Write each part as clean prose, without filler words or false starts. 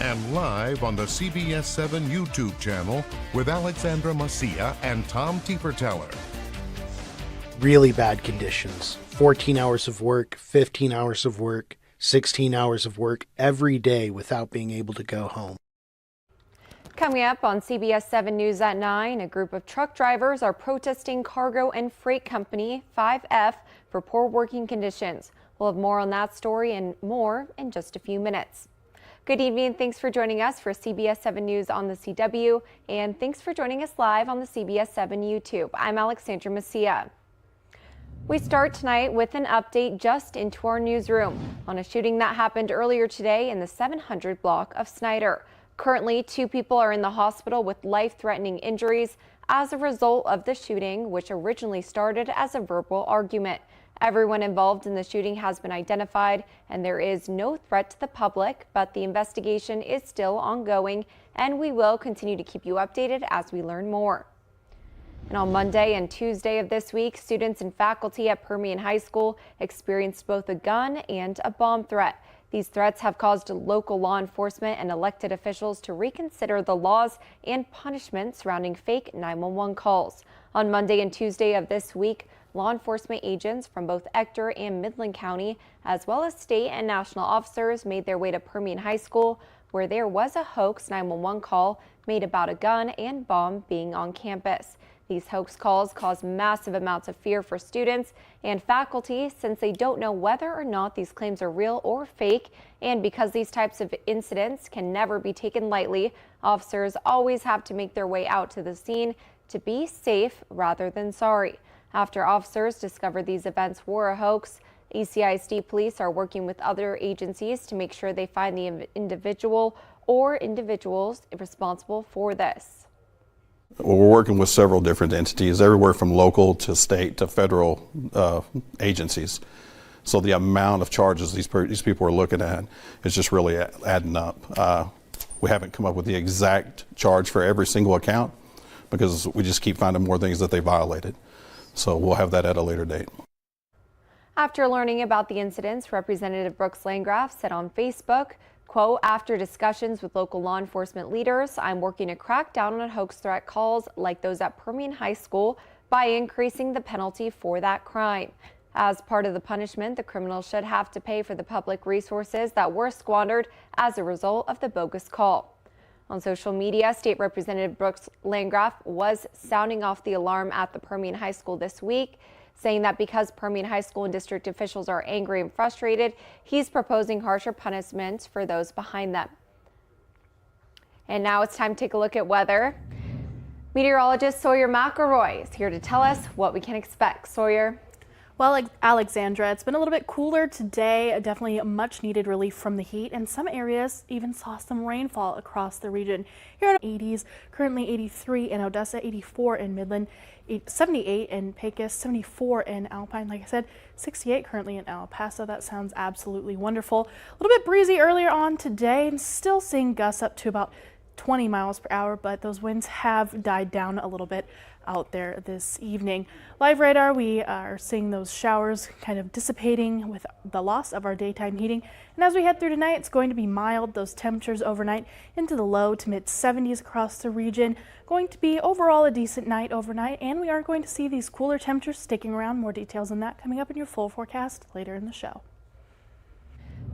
and live on the CBS7 YouTube channel with Alexandra Macia and Tom Tieferteller. Really bad conditions. 14 hours of work, 15 hours of work, 16 hours of work every day without being able to go home. Coming up on CBS 7 News at 9, a group of truck drivers are protesting cargo and freight company 5F for poor working conditions. We'll have more on that story and more in just a few minutes. Good evening. Thanks for joining us for CBS 7 News on the CW, and thanks for joining us live on the CBS 7 YouTube. I'm Alexandra Macia. We start tonight with an update just into our newsroom on a shooting that happened earlier today in the 700 block of Snyder. Currently, 2 people are in the hospital with life-threatening injuries as a result of the shooting, which originally started as a verbal argument. Everyone involved in the shooting has been identified, and there is no threat to the public, but the investigation is still ongoing, and we will continue to keep you updated as we learn more. And on Monday and Tuesday of this week, students and faculty at Permian High School experienced both a gun and a bomb threat. These threats have caused local law enforcement and elected officials to reconsider the laws and punishment surrounding fake 911 calls. On Monday and Tuesday of this week, law enforcement agents from both Ector and Midland County, as well as state and national officers, made their way to Permian High School, where there was a hoax 911 call made about a gun and bomb being on campus. These hoax calls cause massive amounts of fear for students and faculty since they don't know whether or not these claims are real or fake. And because these types of incidents can never be taken lightly, officers always have to make their way out to the scene to be safe rather than sorry. After officers discovered these events were a hoax, ECISD police are working with other agencies to make sure they find the individual or individuals responsible for this. We're working with several different entities, everywhere from local to state to federal agencies. So the amount of charges these people are looking at is just really adding up. We haven't come up with the exact charge for every single account because we just keep finding more things that they violated. So we'll have that at a later date. After learning about the incidents, Representative Brooks Landgraf said on Facebook, quote, "After discussions with local law enforcement leaders, I'm working to crack down on hoax threat calls like those at Permian High School by increasing the penalty for that crime. As part of the punishment, the criminals should have to pay for the public resources that were squandered as a result of the bogus call." On social media, State Representative Brooks Landgraf was sounding off the alarm at the Permian High School this week, saying that because Permian High School and district officials are angry and frustrated, he's proposing harsher punishments for those behind them. And now it's time to take a look at weather. Meteorologist Sawyer McElroy is here to tell us what we can expect. Sawyer. Well, Alexandra, it's been a little bit cooler today, definitely much needed relief from the heat, and some areas even saw some rainfall across the region. Here in the 80s, currently 83 in Odessa, 84 in Midland, 78 in Pecos, 74 in Alpine, like I said, 68 currently in El Paso. That sounds absolutely wonderful. A little bit breezy earlier on today, and still seeing gusts up to about 20 miles per hour, but those winds have died down a little bit out there this evening. Live radar, we are seeing those showers kind of dissipating with the loss of our daytime heating. And as we head through tonight, it's going to be mild. Those temperatures overnight into the low to mid 70s across the region. Going to be overall a decent night overnight, and we are going to see these cooler temperatures sticking around. More details on that coming up in your full forecast later in the show.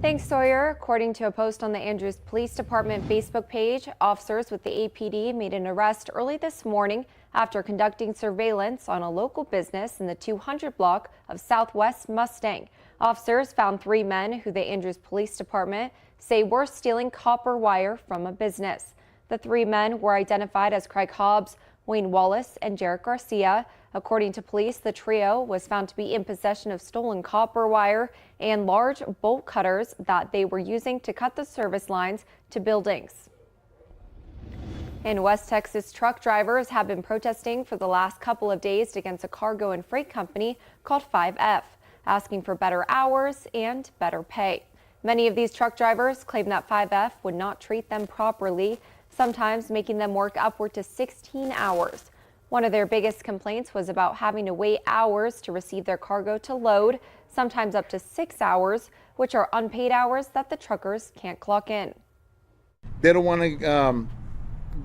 Thanks, Sawyer. According to a post on the Andrews Police Department Facebook page, officers with the APD made an arrest early this morning after conducting surveillance on a local business in the 200 block of Southwest Mustang. Officers found 3 men who the Andrews Police Department say were stealing copper wire from a business. The 3 men were identified as Craig Hobbs, Wayne Wallace, and Jarek Garcia. According to police, the trio was found to be in possession of stolen copper wire and large bolt cutters that they were using to cut the service lines to buildings. In West Texas, truck drivers have been protesting for the last couple of days against a cargo and freight company called 5F, asking for better hours and better pay. Many of these truck drivers claim that 5F would not treat them properly, sometimes making them work upward to 16 hours. One of their biggest complaints was about having to wait hours to receive their cargo to load, sometimes up to 6 hours, which are unpaid hours that the truckers can't clock in. They don't want to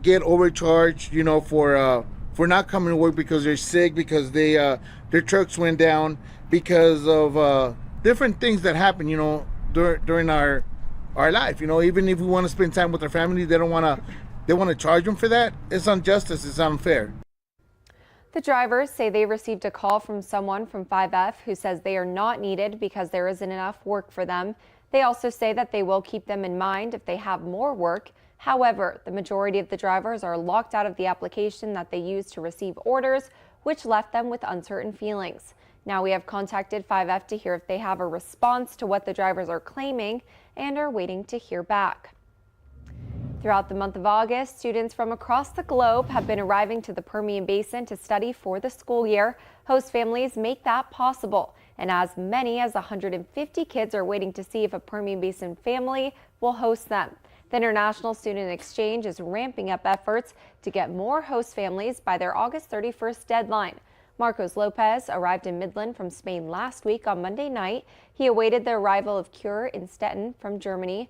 get overcharged, for not coming to work because they're sick, because their trucks went down, because of different things that happen, during our life. Even if we want to spend time with our family, they want to charge them for that. It's injustice. It's unfair. The drivers say they received a call from someone from 5F who says they are not needed because there isn't enough work for them. They also say that they will keep them in mind if they have more work. However, the majority of the drivers are locked out of the application that they used to receive orders, which left them with uncertain feelings. Now we have contacted 5F to hear if they have a response to what the drivers are claiming and are waiting to hear back. Throughout the month of August, students from across the globe have been arriving to the Permian Basin to study for the school year. Host families make that possible, and as many as 150 kids are waiting to see if a Permian Basin family will host them. The International Student Exchange is ramping up efforts to get more host families by their August 31st deadline. Marcos Lopez arrived in Midland from Spain last week on Monday night. He awaited the arrival of Cure in Stettin from Germany.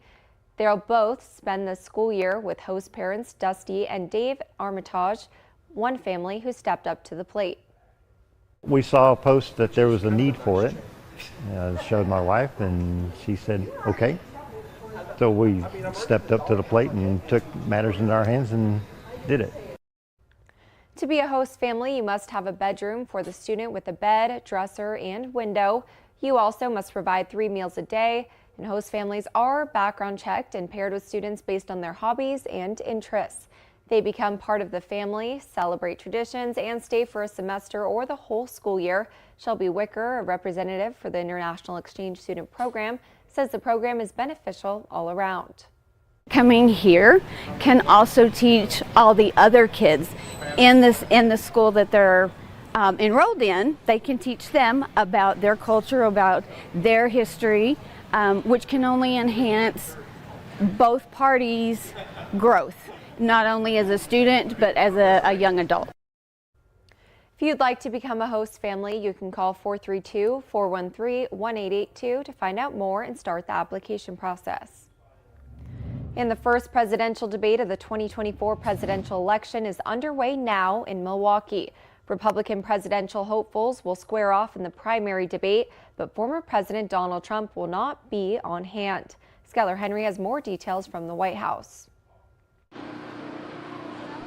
They'll both spend the school year with host parents Dusty and Dave Armitage, one family who stepped up to the plate. We saw a post that there was a need for it. Showed my wife and she said, okay. So we stepped up to the plate and took matters into our hands and did it. To be a host family, you must have a bedroom for the student with a bed, dresser, and window. You also must provide 3 meals a day. And host families are background checked and paired with students based on their hobbies and interests. They become part of the family, celebrate traditions, and stay for a semester or the whole school year. Shelby Wicker, a representative for the International Exchange Student Program, says the program is beneficial all around. Coming here can also teach all the other kids in the school that they're enrolled in. They can teach them about their culture, about their history, which can only enhance both parties' growth, not only as a student, but as a young adult. If you'd like to become a host family, you can call 432-413-1882 to find out more and start the application process. And the first presidential debate of the 2024 presidential election is underway now in Milwaukee. Republican presidential hopefuls will square off in the primary debate, but former President Donald Trump will not be on hand. Skylar Henry has more details from the White House.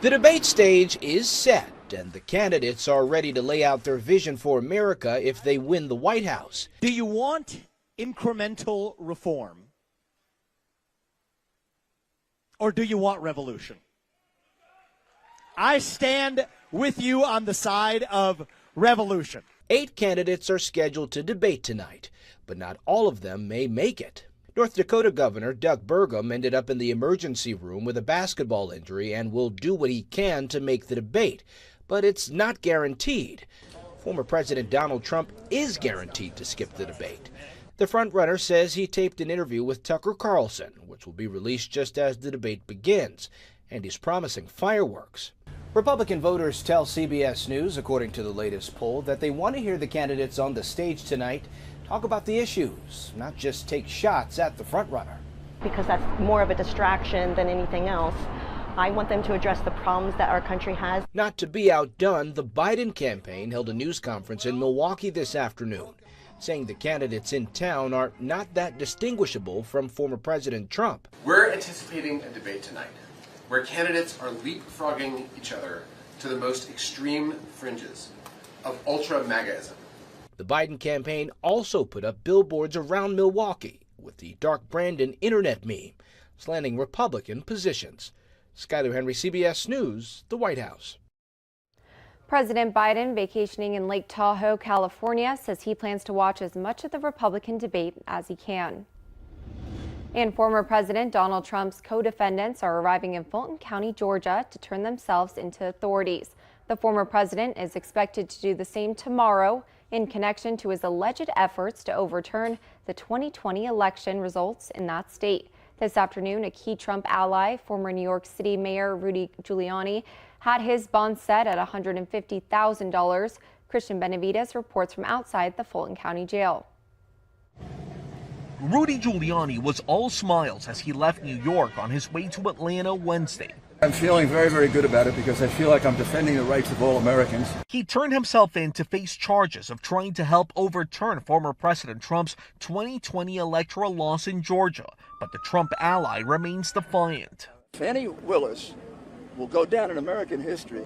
The debate stage is set, and the candidates are ready to lay out their vision for America if they win the White House. Do you want incremental reform? Or do you want revolution? I stand with you on the side of revolution. 8 candidates are scheduled to debate tonight, but not all of them may make it. North Dakota Governor Doug Burgum ended up in the emergency room with a basketball injury and will do what he can to make the debate, but it's not guaranteed. Former President Donald Trump is guaranteed to skip the debate. The frontrunner says he taped an interview with Tucker Carlson, which will be released just as the debate begins, and he's promising fireworks. Republican voters tell CBS News, according to the latest poll, that they want to hear the candidates on the stage tonight talk about the issues, not just take shots at the frontrunner. Because that's more of a distraction than anything else. I want them to address the problems that our country has. Not to be outdone, the Biden campaign held a news conference in Milwaukee this afternoon, saying the candidates in town are not that distinguishable from former President Trump. We're anticipating a debate tonight where candidates are leapfrogging each other to the most extreme fringes of ultra-MAGAism. The Biden campaign also put up billboards around Milwaukee with the Dark Brandon internet meme, slanting Republican positions. Skylar Henry, CBS News, the White House. President Biden, vacationing in Lake Tahoe, California, says he plans to watch as much of the Republican debate as he can. And former President Donald Trump's co-defendants are arriving in Fulton County, Georgia, to turn themselves into authorities. The former president is expected to do the same tomorrow in connection to his alleged efforts to overturn the 2020 election results in that state. This afternoon, a key Trump ally, former New York City Mayor Rudy Giuliani, had his bond set at $150,000. Christian Benavides reports from outside the Fulton County Jail. Rudy Giuliani was all smiles as he left New York on his way to Atlanta Wednesday. I'm feeling very, very good about it because I feel like I'm defending the rights of all Americans. He turned himself in to face charges of trying to help overturn former President Trump's 2020 electoral loss in Georgia, but the Trump ally remains defiant. Fannie Willis will go down in American history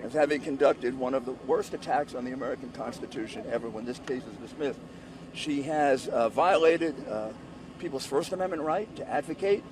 as having conducted one of the worst attacks on the American Constitution ever when this case is dismissed. She has violated people's First Amendment right to advocate.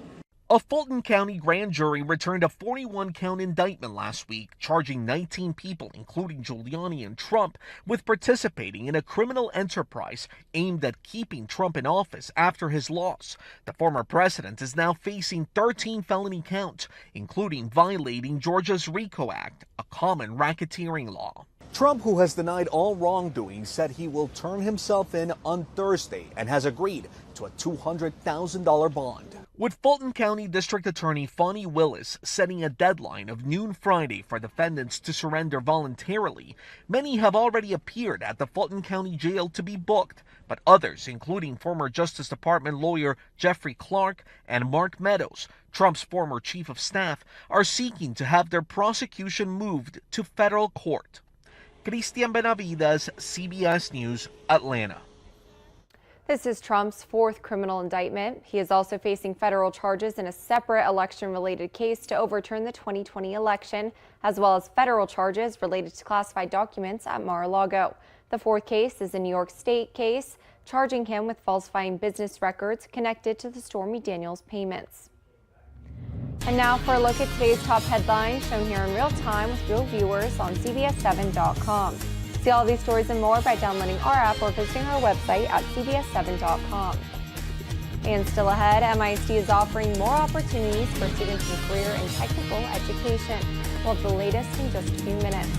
A Fulton County grand jury returned a 41-count indictment last week, charging 19 people, including Giuliani and Trump, with participating in a criminal enterprise aimed at keeping Trump in office after his loss. The former president is now facing 13 felony counts, including violating Georgia's RICO Act, a common racketeering law. Trump, who has denied all wrongdoing, said he will turn himself in on Thursday and has agreed to a $200,000 bond. With Fulton County District Attorney Fannie Willis setting a deadline of noon Friday for defendants to surrender voluntarily, many have already appeared at the Fulton County Jail to be booked, but others, including former Justice Department lawyer Jeffrey Clark and Mark Meadows, Trump's former chief of staff, are seeking to have their prosecution moved to federal court. Cristian Benavides, CBS News, Atlanta. This is Trump's fourth criminal indictment. He is also facing federal charges in a separate election-related case to overturn the 2020 election, as well as federal charges related to classified documents at Mar-a-Lago. The fourth case is a New York State case, charging him with falsifying business records connected to the Stormy Daniels payments. And now for a look at today's top headlines shown here in real time with real viewers on CBS7.com. See all these stories and more by downloading our app or visiting our website at CBS7.com. And still ahead, MISD is offering more opportunities for students in career and technical education. We'll have the latest in just a few minutes.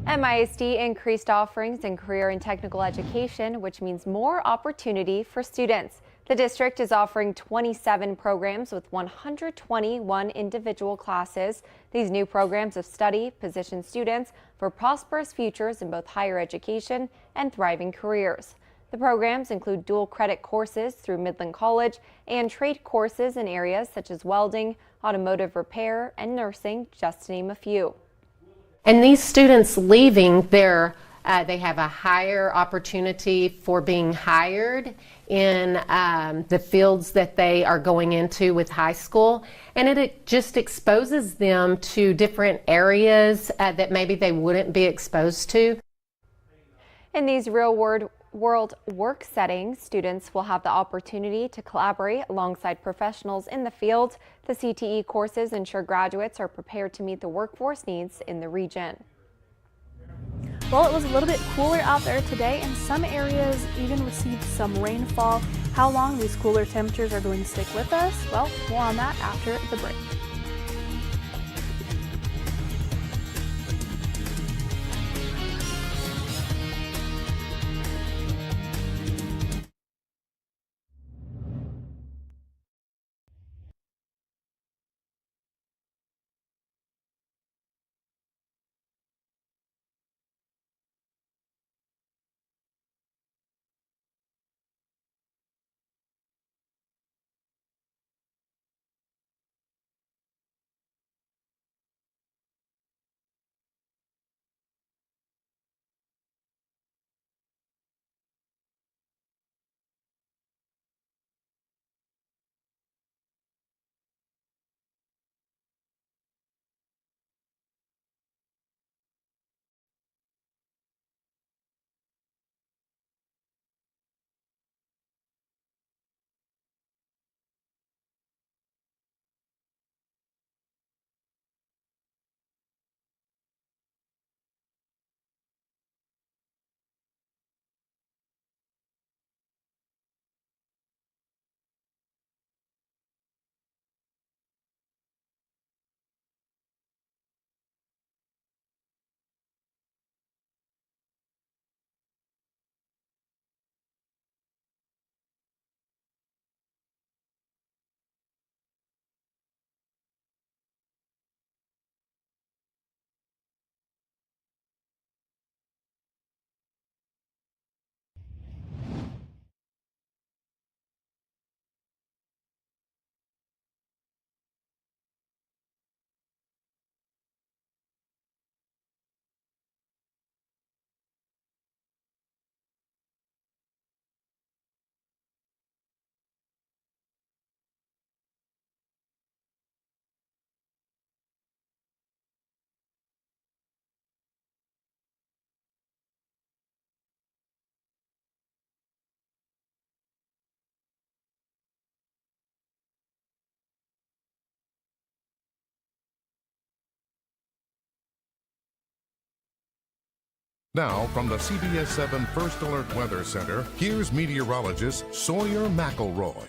MISD increased offerings in career and technical education, which means more opportunity for students. The district is offering 27 programs with 121 individual classes. These new programs of study position students for prosperous futures in both higher education and thriving careers. The programs include dual credit courses through Midland College and trade courses in areas such as welding, automotive repair, and nursing, just to name a few. And these students leaving, they have a higher opportunity for being hired in the fields that they are going into with high school. And it just exposes them to different areas that maybe they wouldn't be exposed to. In these real-world real-world work setting, students will have the opportunity to collaborate alongside professionals in the field. The CTE courses ensure graduates are prepared to meet the workforce needs in the region. Well, it was a little bit cooler out there today, and some areas even received some rainfall. How long these cooler temperatures are going to stick with us? Well, more on that after the break. Now, from the CBS7 First Alert Weather Center, here's meteorologist Sawyer McElroy.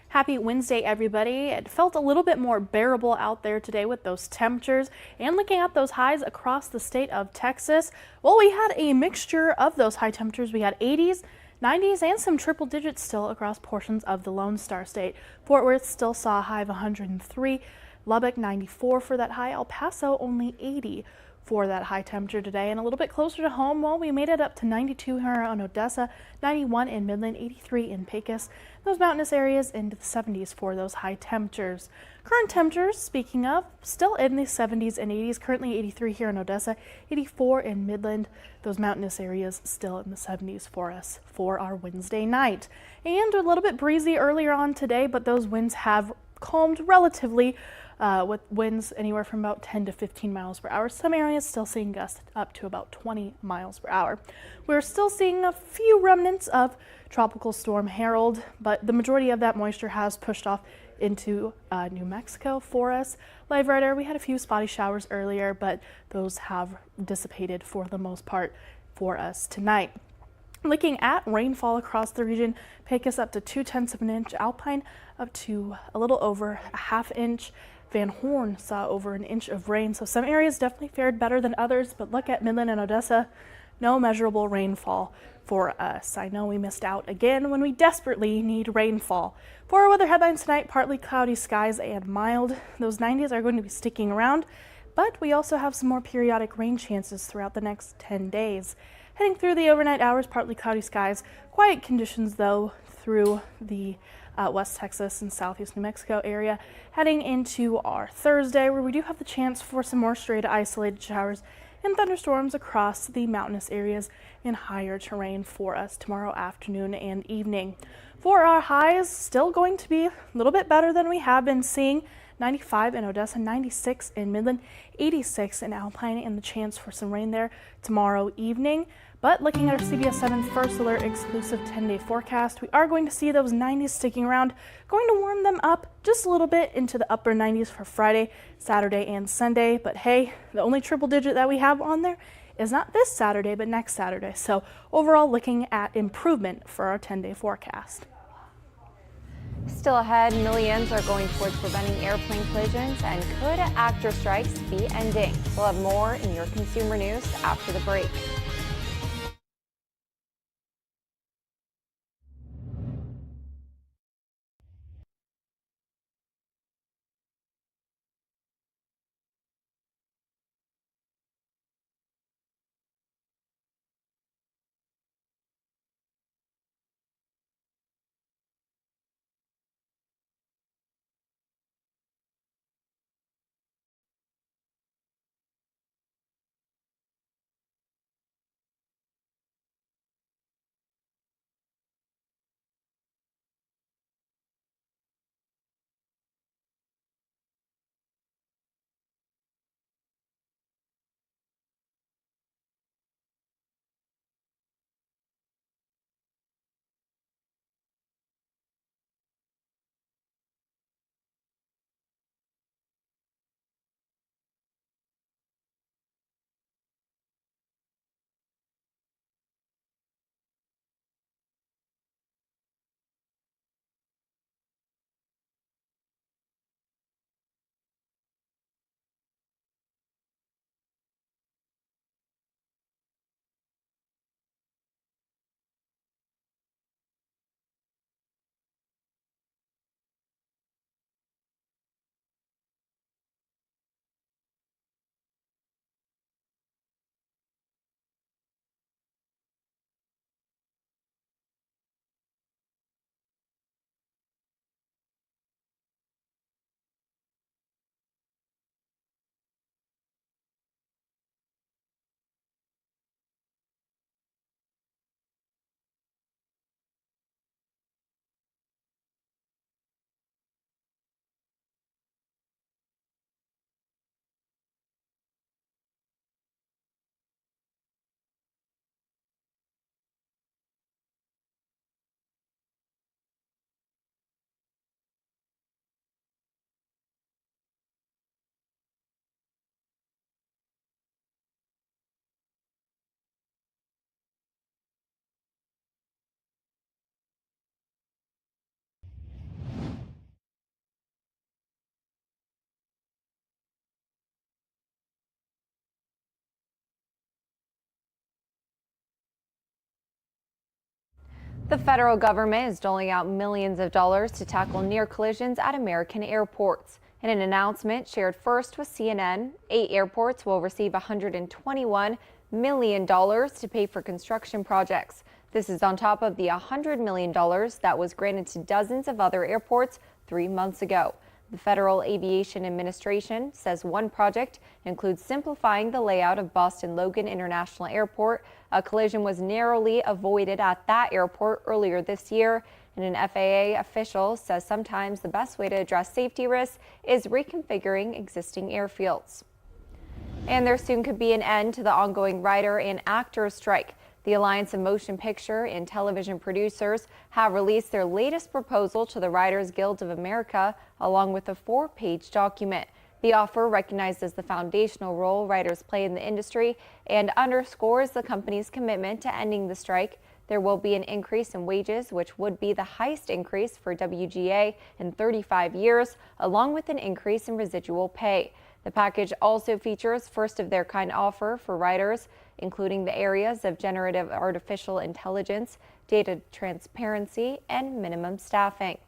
Happy Wednesday, everybody. It felt a little bit more bearable out there today with those temperatures, and looking at those highs across the state of Texas. Well, we had a mixture of those high temperatures. We had 80s, 90s, and some triple digits still across portions of the Lone Star State. Fort Worth still saw a high of 103, Lubbock 94 for that high, El Paso only 80 for that high temperature today. And a little bit closer to home, well, we made it up to 92 here on Odessa, 91 in Midland, 83 in Pecos. Those mountainous areas into the 70s for those high temperatures. Current temperatures, speaking of, still in the 70s and 80s, currently 83 here in Odessa, 84 in Midland. Those mountainous areas still in the 70s for us for our Wednesday night. And a little bit breezy earlier on today, but those winds have calmed relatively, with winds anywhere from about 10 to 15 miles per hour. Some areas still seeing gusts up to about 20 miles per hour. We're still seeing a few remnants of Tropical Storm Harold, but the majority of that moisture has pushed off into New Mexico for us. Live radar, we had a few spotty showers earlier, but those have dissipated for the most part for us tonight. Looking at rainfall across the region, Pecos up to 0.2 of an inch, Alpine up to a little over a half inch. Van Horn saw over an inch of rain, so some areas definitely fared better than others, but look at Midland and Odessa, no measurable rainfall for us. I know we missed out again when we desperately need rainfall. For our weather headlines tonight, partly cloudy skies and mild. Those 90s are going to be sticking around, but we also have some more periodic rain chances throughout the next 10 days. Heading through the overnight hours, partly cloudy skies, quiet conditions though through the West Texas and Southeast New Mexico area. Heading into our Thursday, where we do have the chance for some more stray to isolated showers and thunderstorms across the mountainous areas in higher terrain for us tomorrow afternoon and evening. For our highs, still going to be a little bit better than we have been seeing. 95 in Odessa, 96 in Midland, 86 in Alpine, and the chance for some rain there tomorrow evening. But looking at our CBS7 First Alert exclusive 10-day forecast, we are going to see those 90s sticking around, going to warm them up just a little bit into the upper 90s for Friday, Saturday, and Sunday. But hey, the only triple digit that we have on there is not this Saturday, but next Saturday. So overall, looking at improvement for our 10-day forecast. Still ahead, millions are going towards preventing airplane collisions, and could actor strikes be ending? We'll have more in your consumer news after the break. The federal government is doling out millions of dollars to tackle near collisions at American airports. In an announcement shared first with CNN, 8 airports will receive $121 million to pay for construction projects. This is on top of the $100 million that was granted to dozens of other airports 3 months ago. The Federal Aviation Administration says one project includes simplifying the layout of Boston Logan International Airport. A collision was narrowly avoided at that airport earlier this year, and an FAA official says sometimes the best way to address safety risks is reconfiguring existing airfields. And there soon could be an end to the ongoing writer and actor strike. The Alliance of Motion Picture and Television Producers have released their latest proposal to the Writers Guild of America, along with a 4-page document. The offer recognizes the foundational role writers play in the industry and underscores the company's commitment to ending the strike. There will be an increase in wages, which would be the highest increase for WGA in 35 years, along with an increase in residual pay. The package also features first-of-their-kind offer for writers, including the areas of generative artificial intelligence, data transparency, and minimum staffing.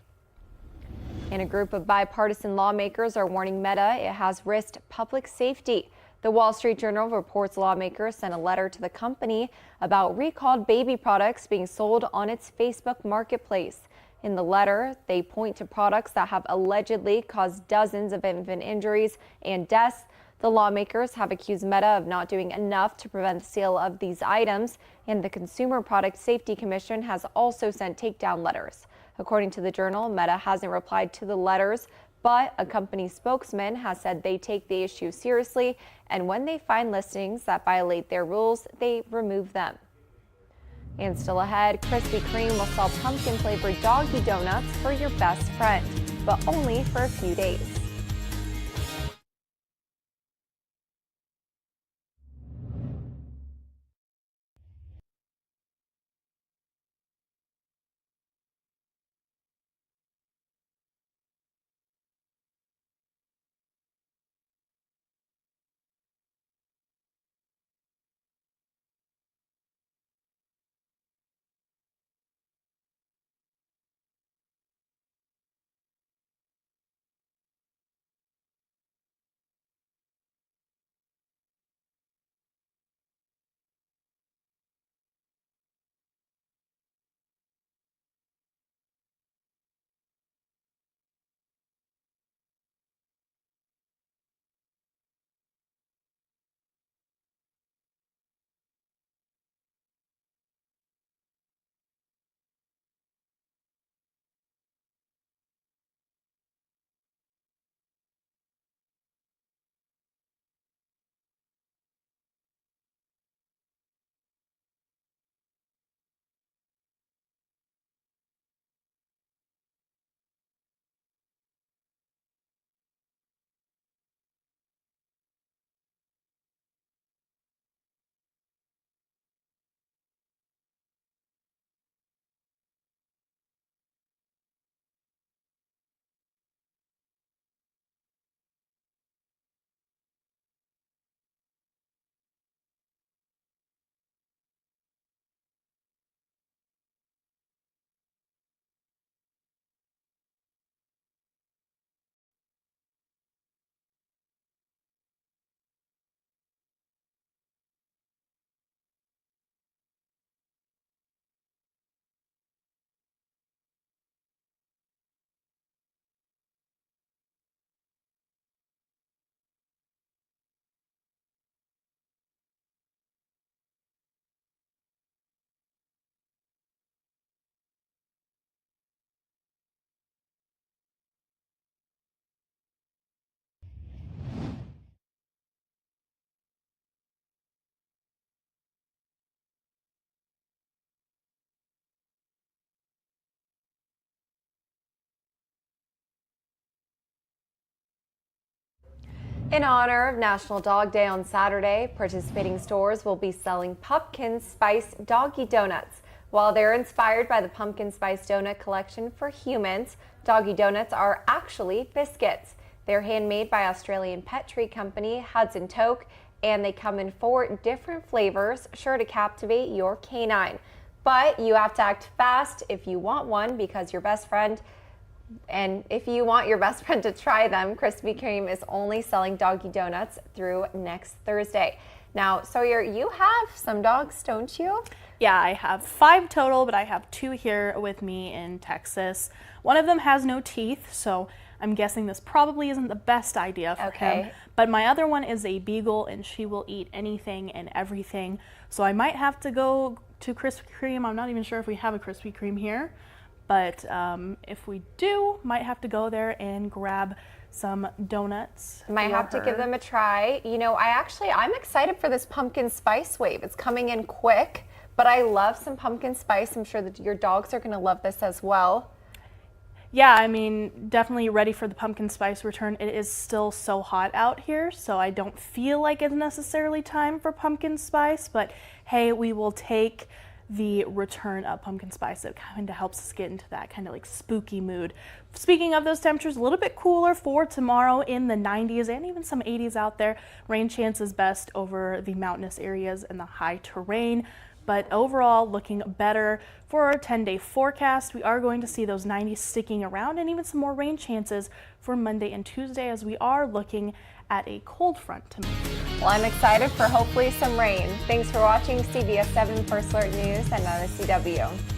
And a group of bipartisan lawmakers are warning Meta it has risked public safety. The Wall Street Journal reports lawmakers sent a letter to the company about recalled baby products being sold on its Facebook marketplace. In the letter, they point to products that have allegedly caused dozens of infant injuries and deaths. The lawmakers have accused Meta of not doing enough to prevent the sale of these items, and the Consumer Product Safety Commission has also sent takedown letters. According to the Journal, Meta hasn't replied to the letters, but a company spokesman has said they take the issue seriously, and when they find listings that violate their rules, they remove them. And still ahead, Krispy Kreme will sell pumpkin-flavored doggy donuts for your best friend, but only for a few days. In honor of National Dog Day on Saturday, participating stores will be selling pumpkin spice doggy donuts. While they're inspired by the pumpkin spice donut collection for humans, doggy donuts are actually biscuits. They're handmade by Australian pet treat company Hudson Toke, and they come in 4 different flavors, sure to captivate your canine. But you have to act fast if you want one, because your best friend if you want your best friend to try them, Krispy Kreme is only selling doggy donuts through next Thursday. Now, Sawyer, you have some dogs, don't you? Yeah, I have 5 total, but I have 2 here with me in Texas. One of them has no teeth, so I'm guessing this probably isn't the best idea for him. But my other one is a beagle, and she will eat anything and everything. So I might have to go to Krispy Kreme. I'm not even sure if we have a Krispy Kreme here. But if we do, might have to go there and grab some donuts. Might have to give them a try. You know, I'm excited for this pumpkin spice wave. It's coming in quick, but I love some pumpkin spice. I'm sure that your dogs are going to love this as well. Yeah, I mean, definitely ready for the pumpkin spice return. It is still so hot out here, so I don't feel like it's necessarily time for pumpkin spice, but hey, we will take the return of pumpkin spice. It kind of helps us get into that kind of like spooky mood. Speaking of those temperatures, a little bit cooler for tomorrow, in the 90s and even some 80s out there. Rain chances best over the mountainous areas and the high terrain, but overall looking better for our 10-day forecast. We are going to see those 90s sticking around, and even some more rain chances for Monday and Tuesday, as we are looking at a cold front to move through. Well, I'm excited for hopefully some rain. Thanks for watching CBS7 First Alert News and on the CW.